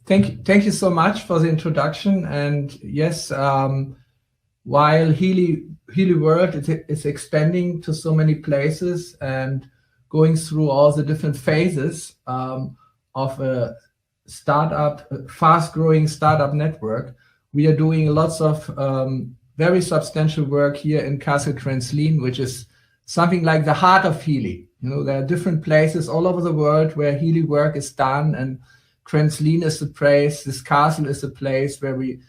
Thank you so much for the introduction. And yes, while Healy World is expanding to so many places and going through all the different phases of a startup, fast-growing startup network, we are doing lots of very substantial work here in Kassel-Krenzlin, which is something like the heart of Healy. You know, there are different places all over the world where Healy work is done, and Krenzlin is the place, this castle is a place where we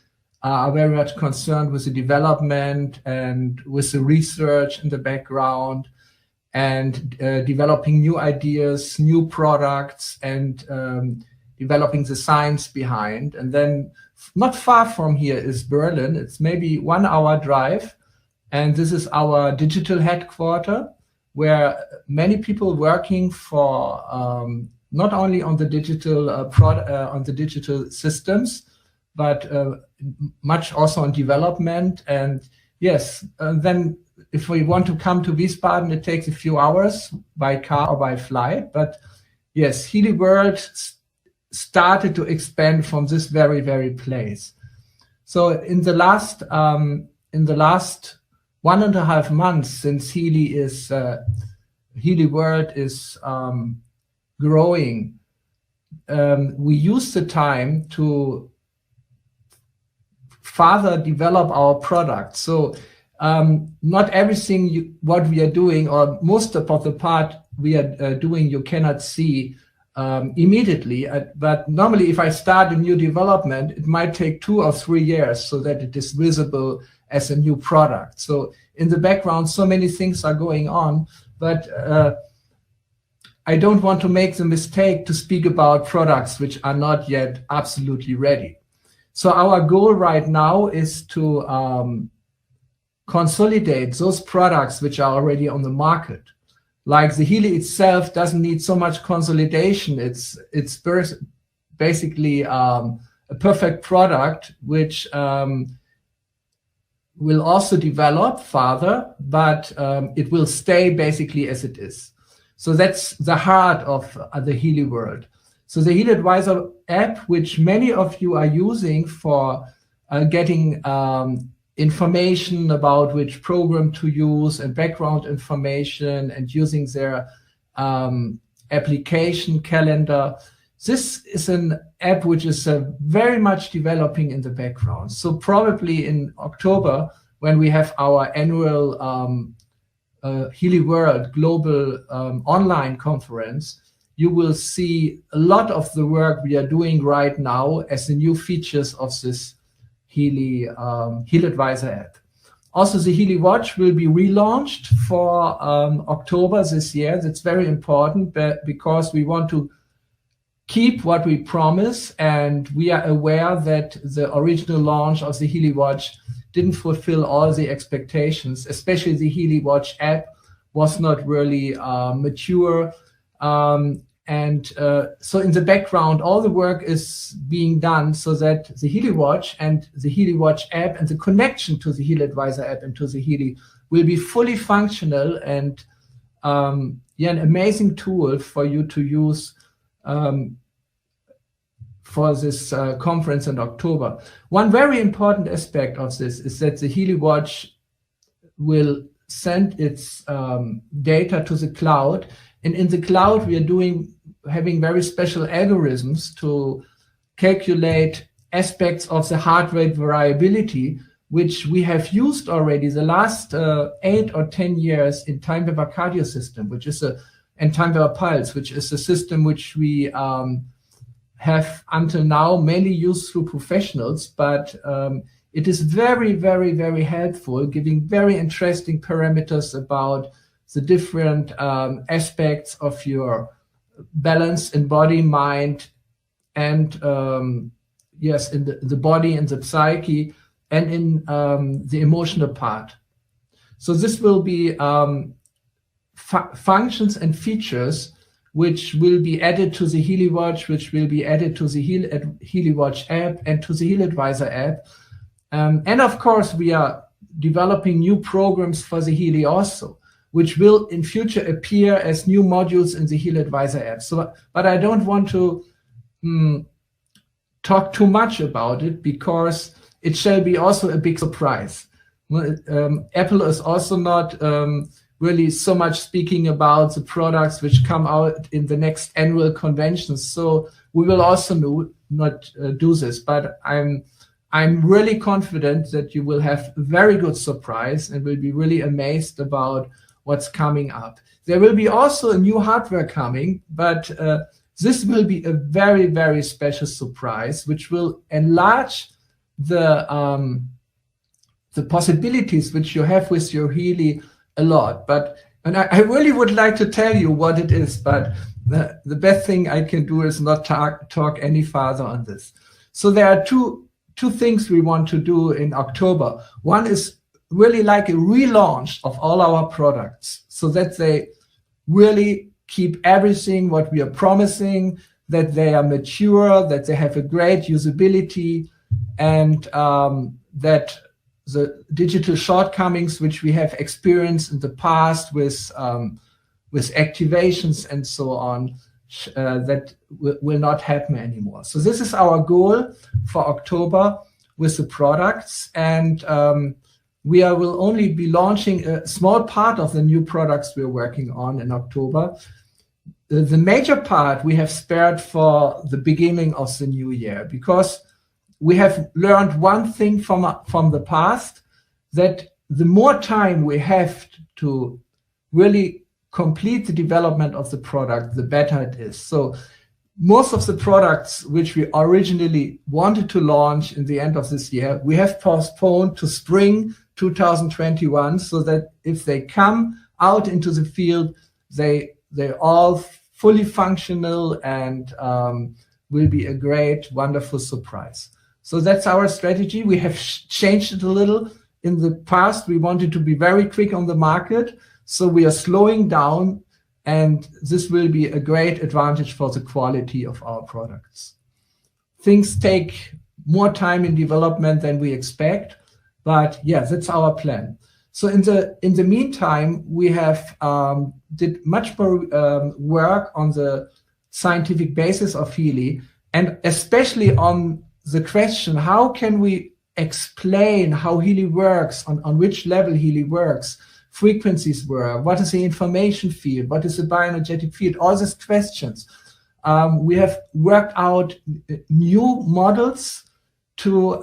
are very much concerned with the development and with the research in the background and developing new ideas, new products, and developing the science behind. And then not far from here is Berlin. It's maybe 1 hour drive. And this is our digital headquarter, where many people working for not only on the digital on the digital systems, but much also on development. And yes, then if we want to come to Wiesbaden, it takes a few hours by car or by flight. But yes, Healy World started to expand from this very, very place. So in the last 1.5 months since Healy World is growing, we use the time to further develop our product. So not everything what we are doing, or most of the part we are doing, you cannot see immediately. But normally, if I start a new development, it might take 2 or 3 years so that it is visible as a new product. So in the background, so many things are going on, but I don't want to make the mistake to speak about products which are not yet absolutely ready. So our goal right now is to consolidate those products which are already on the market. Like the Healy itself doesn't need so much consolidation. It's basically a perfect product which will also develop further, but it will stay basically as it is. So that's the heart of the Healy World. So the Healy Advisor app, which many of you are using for getting information about which program to use and background information and using their application calendar. This is an app which is very much developing in the background. So probably in October, when we have our annual Healy World Global Online Conference, you will see a lot of the work we are doing right now as the new features of this Healy Advisor app. Also, the Healy Watch will be relaunched for October this year. That's very important because we want to keep what we promise, and we are aware that the original launch of the Healy Watch didn't fulfill all the expectations, especially the Healy Watch app was not really mature. So in the background, all the work is being done so that the Healy Watch and the Healy Watch app and the connection to the Healy Advisor app and to the Healy will be fully functional and an amazing tool for you to use for this conference in October. One very important aspect of this is that the Healy Watch will send its data to the cloud. And in the cloud, we are having very special algorithms to calculate aspects of the heart rate variability, which we have used already the last 8 or 10 years in Timewaver cardio system, and Timewaver pulse, which is a system which we have until now mainly used through professionals, but it is very, very, very helpful, giving very interesting parameters about the different aspects of your balance in body, mind, and in the body and the psyche, and in the emotional part. So this will be functions and features which will be added to the Healy Watch, which will be added to the Healy Watch app and to the Healy Advisor app. And of course, we are developing new programs for the Healy also, which will in future appear as new modules in the Healy Advisor app. So, but I don't want to talk too much about it because it shall be also a big surprise. Apple is also not really so much speaking about the products which come out in the next annual conventions. So we will also not do this, but I'm really confident that you will have a very good surprise and will be really amazed about what's coming up. There will be also a new hardware coming, but this will be a very, very special surprise, which will enlarge the possibilities which you have with your Healy a lot. And I really would like to tell you what it is, but the best thing I can do is not talk any further on this. So there are two things we want to do in October. One is really like a relaunch of all our products so that they really keep everything what we are promising, that they are mature, that they have a great usability, and that the digital shortcomings which we have experienced in the past with activations and so on, that will not happen anymore. So this is our goal for October with the products, and we will only be launching a small part of the new products we're working on in October. The major part we have spared for the beginning of the new year, because we have learned one thing from the past, that the more time we have to really complete the development of the product, the better it is. So most of the products which we originally wanted to launch in the end of this year, we have postponed to spring 2021, so that if they come out into the field, they're all fully functional and will be a great, wonderful surprise. So that's our strategy. We have changed it a little. In the past, we wanted to be very quick on the market, so we are slowing down, and this will be a great advantage for the quality of our products. Things take more time in development than we expect, but yeah, that's our plan. So in the meantime, we have did much more work on the scientific basis of Healy, and especially on the question, how can we explain how Healy works, on which level Healy works, frequencies were, what is the information field, what is the bioenergetic field, all these questions. We have worked out new models to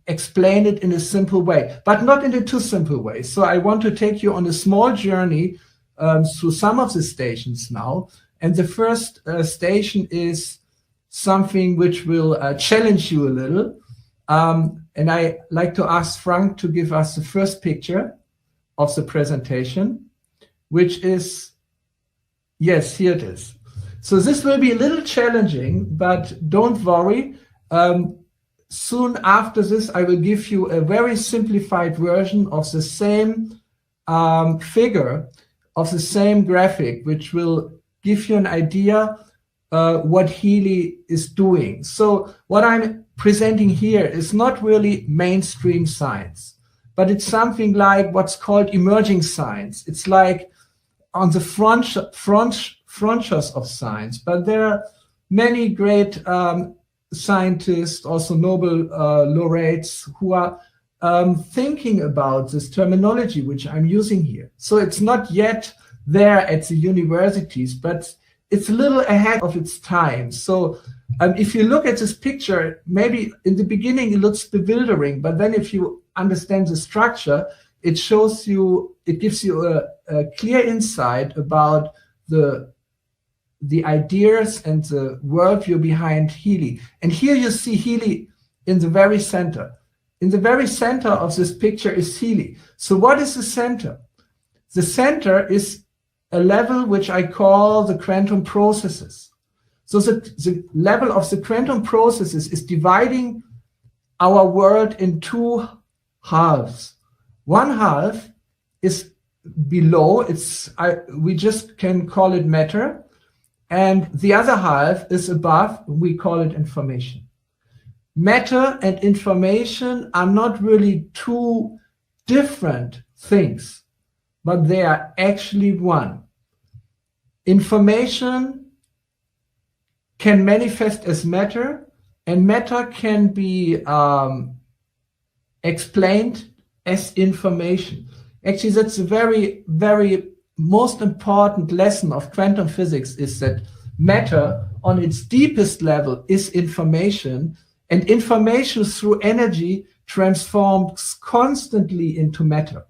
explain it in a simple way, but not in a too simple way. So I want to take you on a small journey through some of the stations now. And the first station is something which will challenge you a little. And I like to ask Frank to give us the first picture of the presentation, which is, yes, here it is. So this will be a little challenging, but don't worry. Soon after this, I will give you a very simplified version of the same figure, of the same graphic, which will give you an idea what Healy is doing. So what I'm presenting here is not really mainstream science, but it's something like what's called emerging science. It's like on the frontiers of science, but there are many great scientists, also Nobel laureates, who are thinking about this terminology which I'm using here. So it's not yet there at the universities, but it's a little ahead of its time. So if you look at this picture, maybe in the beginning it looks bewildering, but then if you understand the structure, it shows you, it gives you a clear insight about the ideas and the worldview behind Healy. And here you see Healy in the very center. In the very center of this picture is Healy. So what is the center? The center is a level which I call the quantum processes. So the level of the quantum processes is dividing our world in two halves. One half is below, we just can call it matter, and the other half is above, we call it information. Matter and information are not really two different things, but they are actually one. Information can manifest as matter, and matter can be explained as information. Actually, that's a very, very most important lesson of quantum physics, is that matter on its deepest level is information, and information through energy transforms constantly into matter.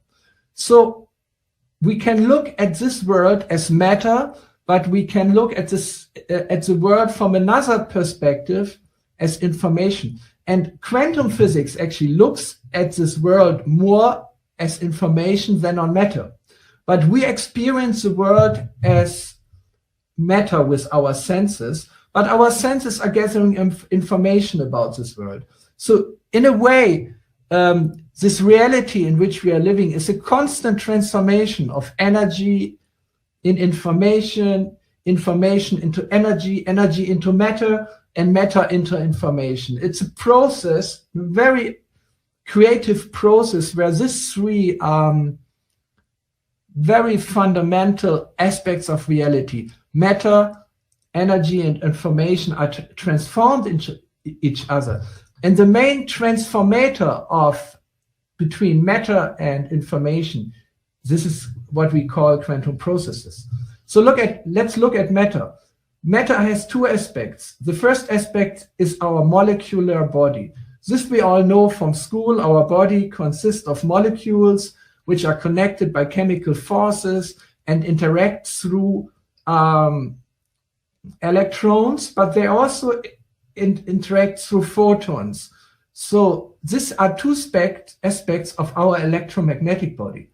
So we can look at this world as matter, but we can look at the world from another perspective as information. And quantum physics actually looks at this world more as information than on matter. But we experience the world as matter with our senses, but our senses are gathering information about this world. So in a way, this reality in which we are living is a constant transformation of energy in information, information into energy, energy into matter, and matter into information. It's a process, a very creative process, where these three very fundamental aspects of reality, matter, energy, and information, are transformed into each other. And the main transformator between matter and information, this is what we call quantum processes. So let's look at matter. Matter has two aspects. The first aspect is our molecular body. This we all know from school. Our body consists of molecules which are connected by chemical forces and interact through electrons, but they also interact through photons. So these are two aspects of our electromagnetic body.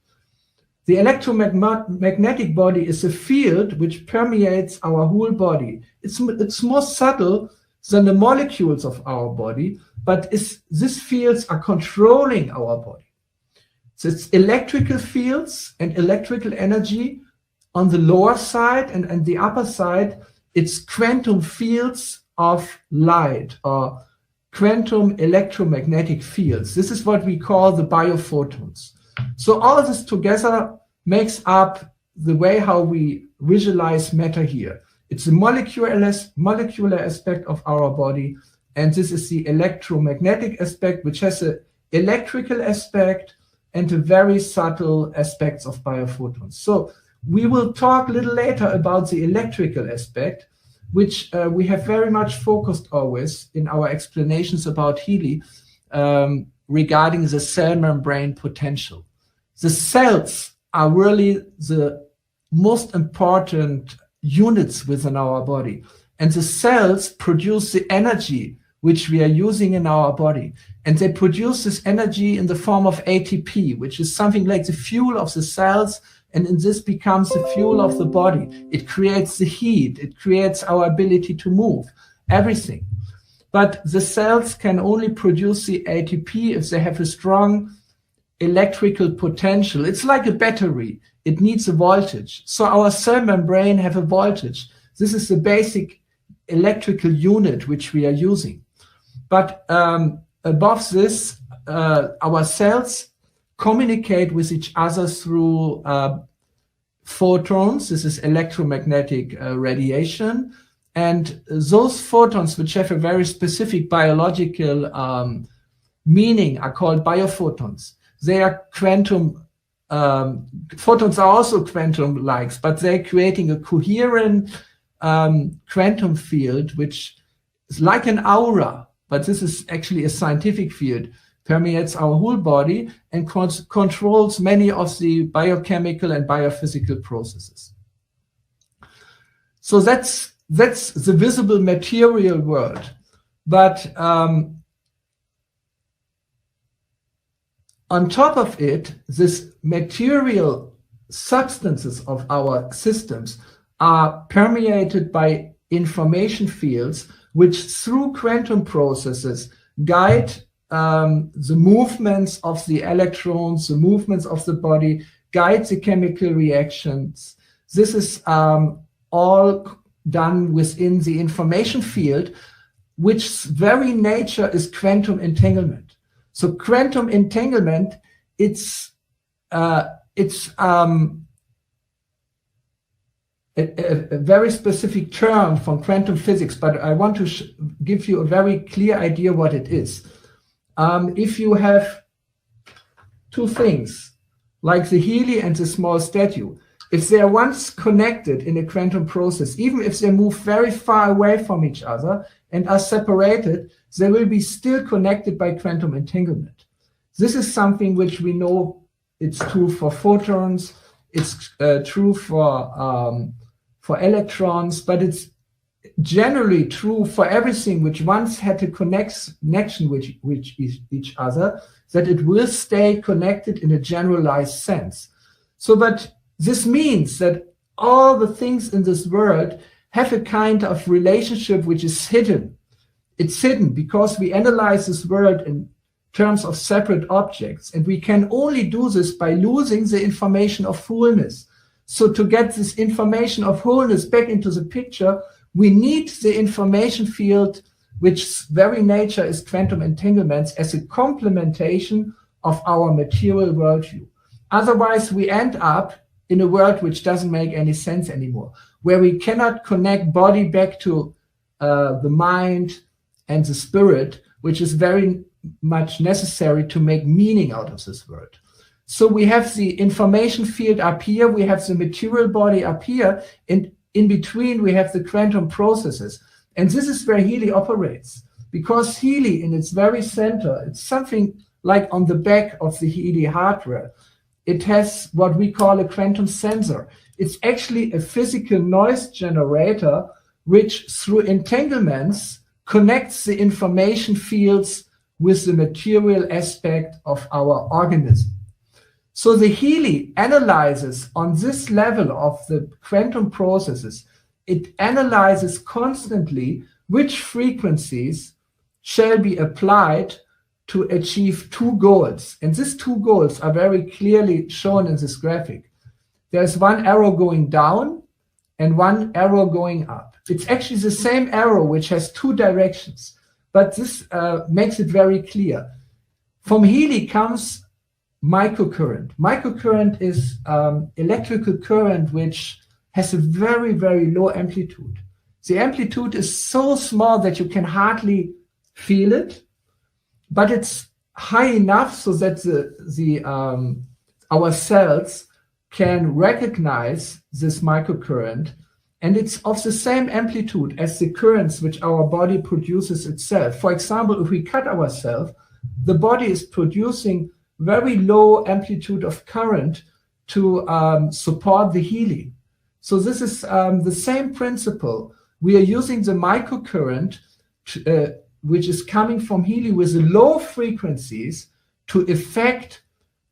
The electromagnetic body is a field which permeates our whole body. It's more subtle than the molecules of our body, but these fields are controlling our body. So it's electrical fields and electrical energy on the lower side, and the upper side, it's quantum fields of light, or quantum electromagnetic fields. This is what we call the biophotons. So all of this together makes up the way how we visualize matter here. It's a molecular aspect of our body, and this is the electromagnetic aspect, which has an electrical aspect and a very subtle aspects of biophotons. So we will talk a little later about the electrical aspect, which we have very much focused always in our explanations about Healy regarding the cell membrane potential. The cells are really the most important units within our body, and the cells produce the energy which we are using in our body, and they produce this energy in the form of ATP, which is something like the fuel of the cells, and this becomes the fuel of the body. It creates the heat, it creates our ability to move, everything. But the cells can only produce the ATP if they have a strong electrical potential. It's like a battery. It needs a voltage. So our cell membrane have a voltage. This is the basic electrical unit which we are using. But above this, our cells communicate with each other through photons. This is electromagnetic radiation. And those photons, which have a very specific biological meaning, are called biophotons. They are quantum, photons are also quantum-like, but they're creating a coherent quantum field, which is like an aura, but this is actually a scientific field, permeates our whole body and controls many of the biochemical and biophysical processes. So that's the visible material world. But on top of it, this material substances of our systems are permeated by information fields, which through quantum processes guide the movements of the electrons, the movements of the body, guide the chemical reactions. This is all done within the information field, which very nature is quantum entanglement. So quantum entanglement, it's a very specific term from quantum physics, but I want to give you a very clear idea what it is. If you have two things, like the Healy and the small statue, if they are once connected in a quantum process, even if they move very far away from each other and are separated, they will be still connected by quantum entanglement. This is something which we know it's true for photons, it's true for electrons, but it's generally true for everything which once had a connection with each other, that it will stay connected in a generalized sense. So, but this means that all the things in this world have a kind of relationship which is hidden. It's hidden because we analyze this world in terms of separate objects, and we can only do this by losing the information of wholeness. So to get this information of wholeness back into the picture, we need the information field, which very nature is quantum entanglements, as a complementation of our material worldview. Otherwise, we end up in a world which doesn't make any sense anymore, where we cannot connect body back to the mind and the spirit, which is very much necessary to make meaning out of this world. So we have the information field up here, we have the material body up here, and in between we have the quantum processes. And this is where Healy operates, because Healy in its very center, it's something like on the back of the Healy hardware. It has what we call a quantum sensor. It's actually a physical noise generator, which through entanglements connects the information fields with the material aspect of our organism. So the Healy analyzes on this level of the quantum processes, it analyzes constantly which frequencies shall be applied to achieve two goals. And these two goals are very clearly shown in this graphic. There's one arrow going down and one arrow going up. It's actually the same arrow which has two directions, but this makes it very clear. From Healy comes microcurrent. Microcurrent is electrical current which has a very, very low amplitude. The amplitude is so small that you can hardly feel it, but it's high enough so that our cells can recognize this microcurrent, and it's of the same amplitude as the currents which our body produces itself. For example, if we cut ourselves, the body is producing very low amplitude of current to support the Healy. So this is the same principle. We are using the microcurrent which is coming from Healy with low frequencies to affect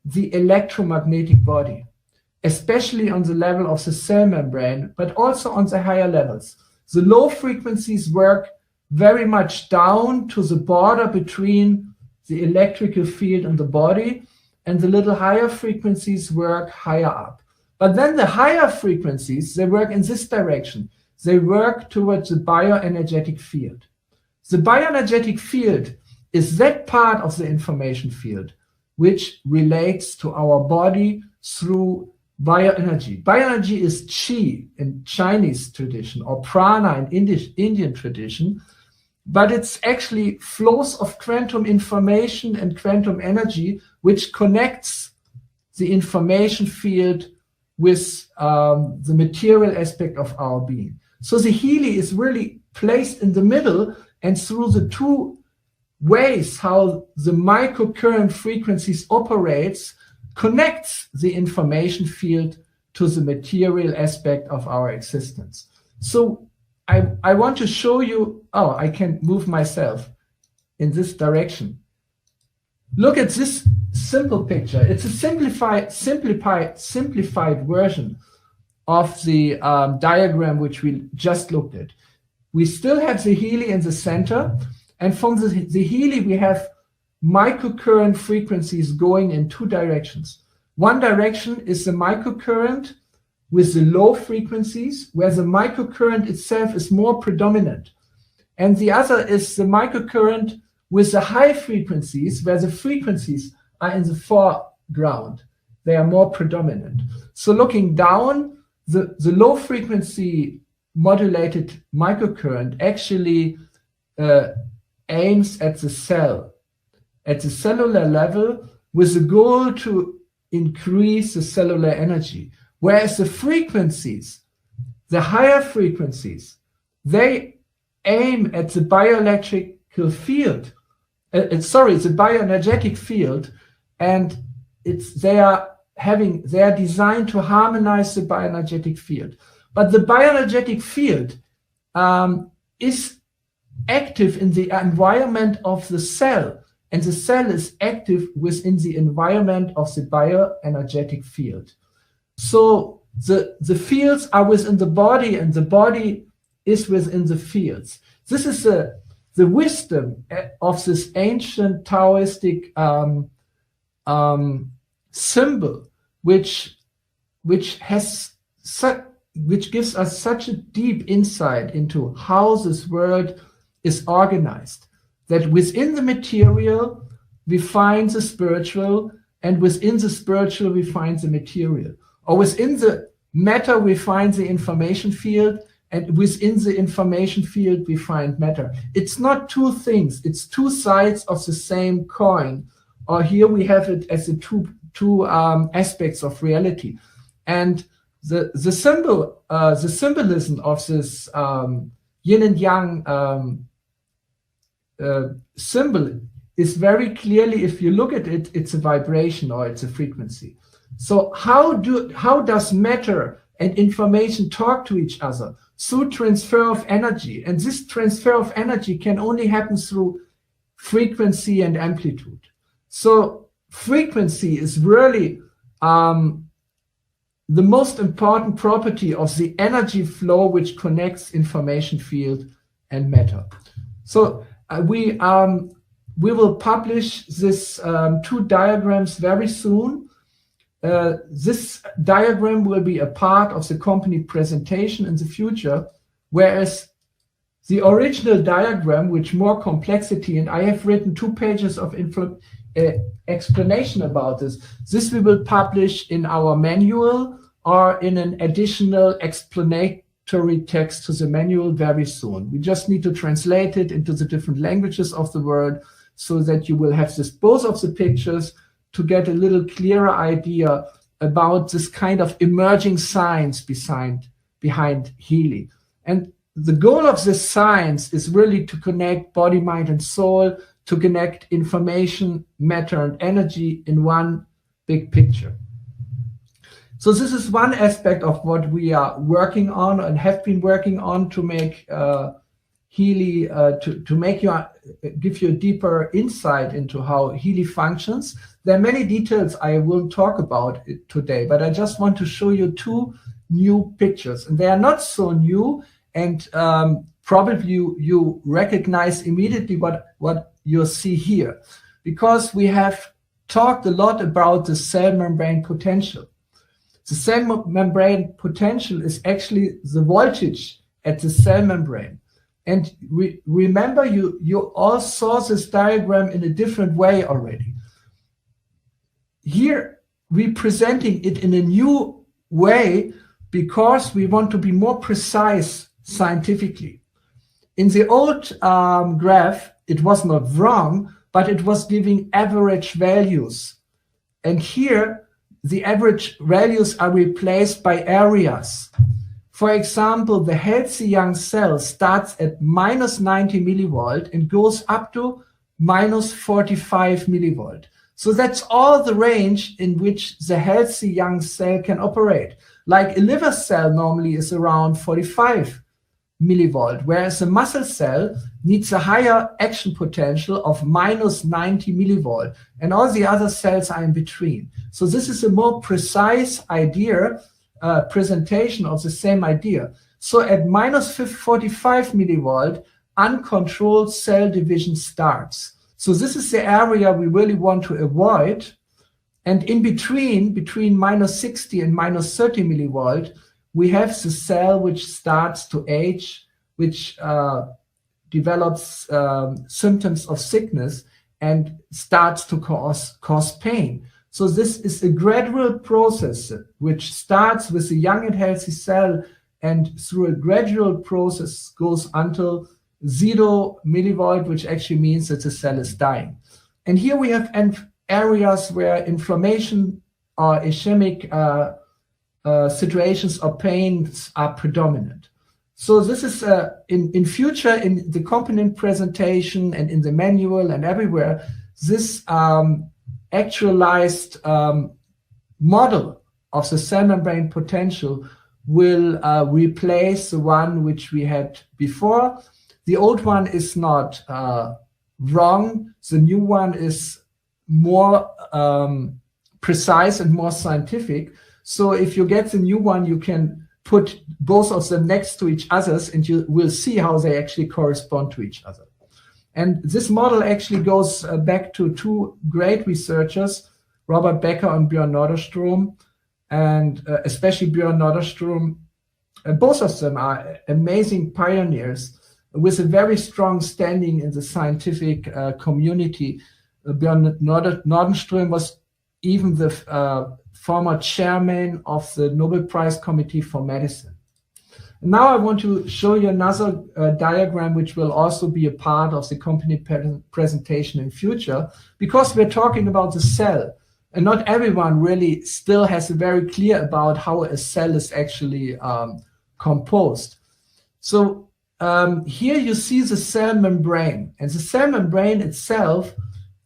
the electromagnetic body, especially on the level of the cell membrane, but also on the higher levels. The low frequencies work very much down to the border between the electrical field and the body, and the little higher frequencies work higher up. But then the higher frequencies, they work in this direction. They work towards the bioenergetic field. The bioenergetic field is that part of the information field which relates to our body through bioenergy. Bioenergy is Qi in Chinese tradition or prana in Indian tradition, but it's actually flows of quantum information and quantum energy which connects the information field with the material aspect of our being. So the Healy is really placed in the middle, and through the two ways how the microcurrent frequencies operates, connects the information field to the material aspect of our existence. So I want to show you, I can move myself in this direction. Look at this simple picture. It's a simplified version of the diagram which we just looked at. We still have the Healy in the center, and from the Healy we have microcurrent frequencies going in two directions. One direction is the microcurrent with the low frequencies, where the microcurrent itself is more predominant. And the other is the microcurrent with the high frequencies, where the frequencies are in the foreground. They are more predominant. So looking down, the low frequency modulated microcurrent actually aims at the cell, at the cellular level, with the goal to increase the cellular energy. Whereas the frequencies, the higher frequencies, they aim at the bioelectrical field, the bioenergetic field, and they are designed to harmonize the bioenergetic field. But the bioenergetic field is active in the environment of the cell, and the cell is active within the environment of the bioenergetic field. So the fields are within the body, and the body is within the fields. This is the wisdom of this ancient Taoistic symbol, which gives us such a deep insight into how this world is organized. That within the material we find the spiritual, and within the spiritual we find the material. Or within the matter we find the information field, and within the information field we find matter. It's not two things, it's two sides of the same coin. Or here we have it as the two aspects of reality. And the symbolism of this yin and yang symbol is very clearly, if you look at it, it's a vibration or it's a frequency. So how does matter and information talk to each other? Through transfer of energy. And this transfer of energy can only happen through frequency and amplitude. So frequency is really the most important property of the energy flow which connects information field and matter. So we will publish this two diagrams very soon. This diagram will be a part of the company presentation in the future, whereas the original diagram, with more complexity, and I have written 2 pages of explanation about this we will publish in our manual or in an additional explanatory text to the manual very soon. We just need to translate it into the different languages of the world so that you will have both of the pictures to get a little clearer idea about this kind of emerging science behind Healy. And the goal of this science is really to connect body, mind, and soul, to connect information, matter, and energy in one big picture. So this is one aspect of what we are working on and have been working on to make Healy, give you a deeper insight into how Healy functions. There are many details I won't talk about today, but I just want to show you 2 new pictures. And they are not so new, and probably you recognize immediately what you see here, because we have talked a lot about the cell membrane potential. The cell membrane potential is actually the voltage at the cell membrane. And remember, you all saw this diagram in a different way already. Here, we're presenting it in a new way because we want to be more precise scientifically. In the old graph, it was not wrong, but it was giving average values. And here, the average values are replaced by areas. For example, the healthy young cell starts at minus 90 millivolt and goes up to minus 45 millivolt. So that's all the range in which the healthy young cell can operate. Like a liver cell normally is around 45 millivolt, whereas a muscle cell needs a higher action potential of minus 90 millivolt, and all the other cells are in between. So this is a more precise idea, presentation of the same idea. So at minus 45 millivolt, uncontrolled cell division starts. So this is the area we really want to avoid. And in between minus 60 and minus 30 millivolt, we have the cell which starts to age, which develops symptoms of sickness and starts to cause pain. So this is a gradual process which starts with a young and healthy cell, and through a gradual process goes until 0 millivolt, which actually means that the cell is dying. And here we have areas where inflammation or ischemic situations or pains are predominant. So this is in future, in the component presentation and in the manual and everywhere, this actualized model of the cell membrane potential will replace the one which we had before. The old one is not wrong. The new one is more precise and more scientific. So if you get the new one, you can put both of them next to each other, and you will see how they actually correspond to each other. And this model actually goes back to two great researchers, Robert Becker and Björn Norderström, and especially Björn Norderström. Both of them are amazing pioneers with a very strong standing in the scientific community. Björn Norderström was even the former chairman of the Nobel Prize Committee for Medicine. Now I want to show you another diagram which will also be a part of the company presentation in future, because we're talking about the cell, and not everyone really still has a very clear about how a cell is actually composed. So here you see the cell membrane, and the cell membrane itself,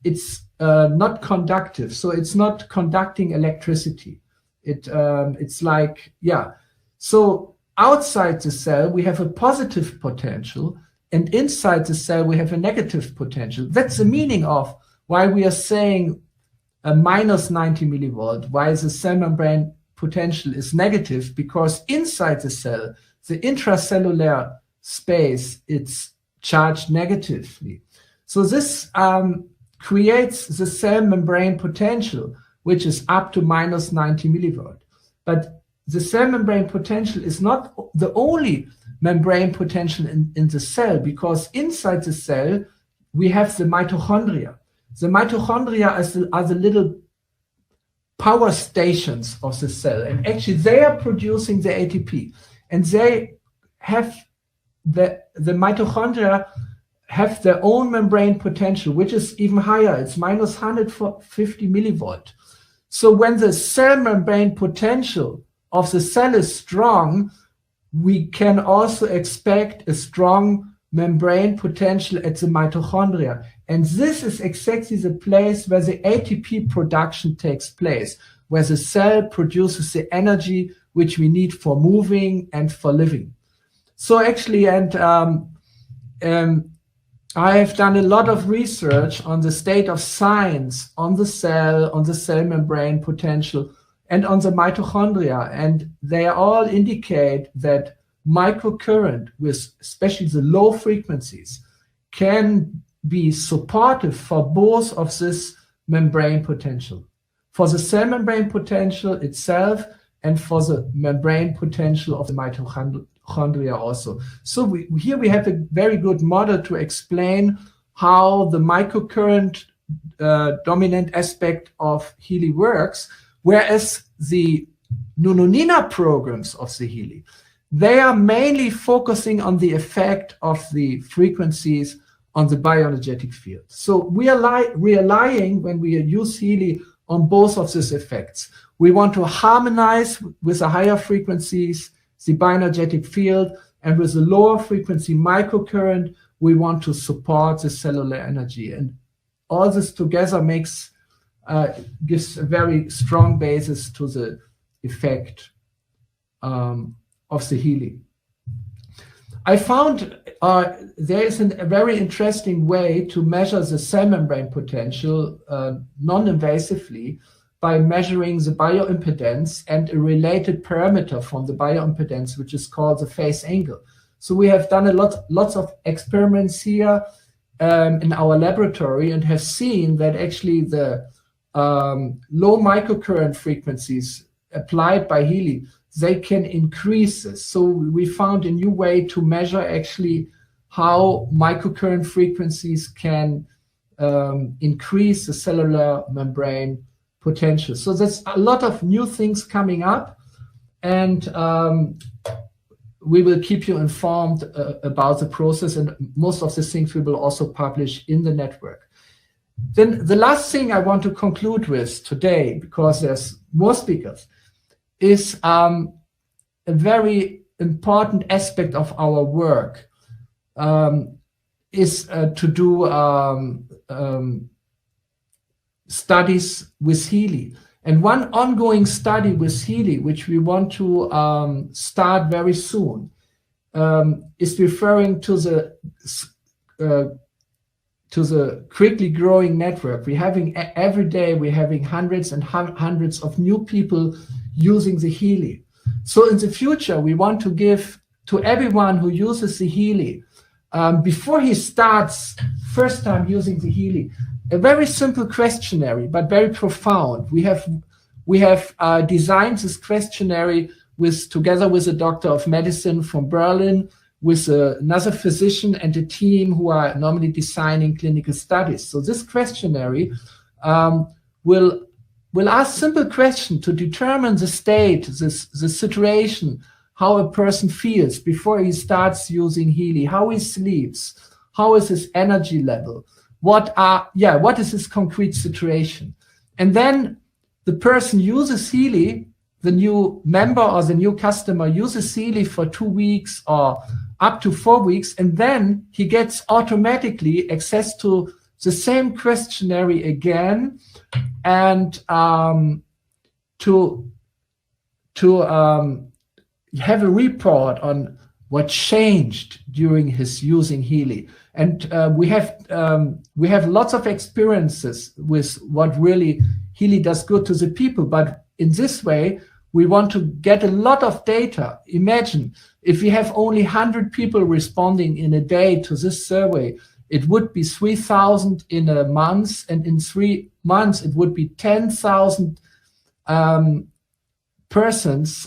it's not conductive, so it's not conducting electricity. It's like, yeah. So outside the cell, we have a positive potential, and inside the cell, we have a negative potential. That's the meaning of why we are saying a minus 90 millivolt, why the cell membrane potential is negative, because inside the cell, the intracellular space, it's charged negatively. So this creates the cell membrane potential, which is up to minus 90 millivolt. But the cell membrane potential is not the only membrane potential in the cell, because inside the cell, we have the mitochondria. The mitochondria are the little power stations of the cell, and actually they are producing the ATP, and they have the mitochondria have their own membrane potential, which is even higher. It's minus 150 millivolt. So when the cell membrane potential of the cell is strong, we can also expect a strong membrane potential at the mitochondria. And this is exactly the place where the ATP production takes place, where the cell produces the energy which we need for moving and for living. So actually, I have done a lot of research on the state of science on the cell membrane potential, and on the mitochondria, and they all indicate that microcurrent, with especially the low frequencies, can be supportive for both of this membrane potential, for the cell membrane potential itself and for the membrane potential of the mitochondria also. So here we have a very good model to explain how the microcurrent dominant aspect of Healy works, whereas the Nununina programs of the Healy, they are mainly focusing on the effect of the frequencies on the bioenergetic field. So we are relying, when we use Healy, on both of these effects. We want to harmonize with the higher frequencies the bioenergetic field, and with the lower frequency microcurrent, we want to support the cellular energy. And all this together gives a very strong basis to the effect of the Healy. I found there is a very interesting way to measure the cell membrane potential non-invasively by measuring the bioimpedance and a related parameter from the bioimpedance, which is called the phase angle. So we have done lots of experiments here in our laboratory, and have seen that actually the low microcurrent frequencies applied by Healy, they can increase this. So we found a new way to measure actually how microcurrent frequencies can increase the cellular membrane potential. So there's a lot of new things coming up, and we will keep you informed about the process, and most of the things we will also publish in the network. Then the last thing I want to conclude with today, because there's more speakers, is a very important aspect of our work, is to do studies with Healy. And one ongoing study with Healy, which we want to start very soon, is referring to the quickly growing network. We're having every day, we're having hundreds and hundreds of new people using the Healy. So in the future, we want to give to everyone who uses the Healy, before he starts first time using the Healy, a very simple questionnaire, but very profound. We have designed this questionnaire together with a doctor of medicine from Berlin, with another physician and a team who are normally designing clinical studies. So this questionnaire will ask simple questions to determine the state, the situation, how a person feels before he starts using Healy, how he sleeps, how is his energy level, what is his concrete situation. And then the person uses Healy, the new member or the new customer uses Healy for 2 weeks or up to 4 weeks, and then he gets automatically access to the same questionnaire again, and to have a report on what changed during his using Healy. And we have lots of experiences with what really Healy does good to the people, but in this way, we want to get a lot of data. Imagine if we have only 100 people responding in a day to this survey, it would be 3,000 in a month, and in 3 months, it would be 10,000 persons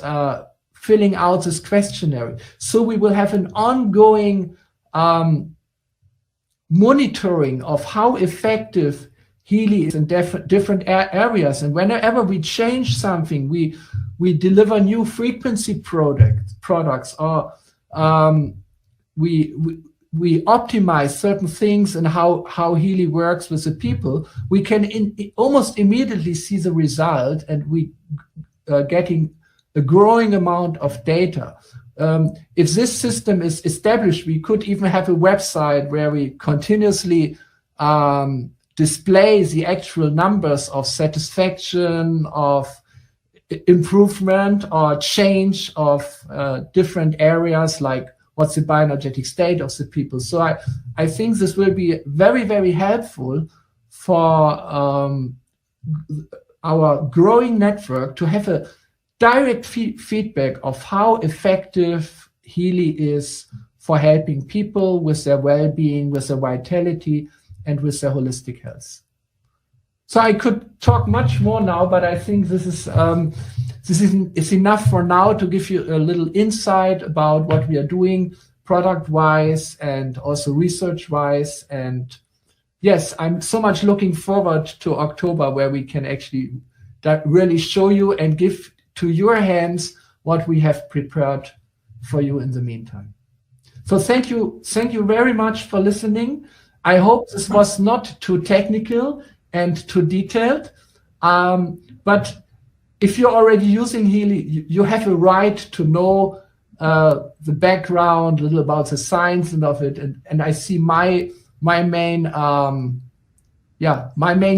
filling out this questionnaire. So we will have an ongoing monitoring of how effective Healy is in different areas. And whenever we change something, we deliver new frequency products, or we optimize certain things and how Healy works with the people, we can almost immediately see the result, and we getting a growing amount of data. If this system is established, we could even have a website where we continuously display the actual numbers of satisfaction, of improvement or change of different areas, like what's the bioenergetic state of the people. So I think this will be very, very helpful for our growing network to have a direct feedback of how effective Healy is for helping people with their well-being, with their vitality, and with their holistic health. So I could talk much more now, but I think this is enough for now to give you a little insight about what we are doing product-wise and also research-wise. And yes, I'm so much looking forward to October, where we can actually really show you and give to your hands what we have prepared for you in the meantime. So thank you very much for listening. I hope this was not too technical and too detailed, but if you're already using Healy, you have a right to know the background, a little about the science and of it, and I see my main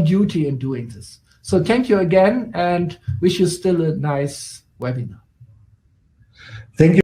duty in doing this. So thank you again, and wish you still a nice webinar. Thank you.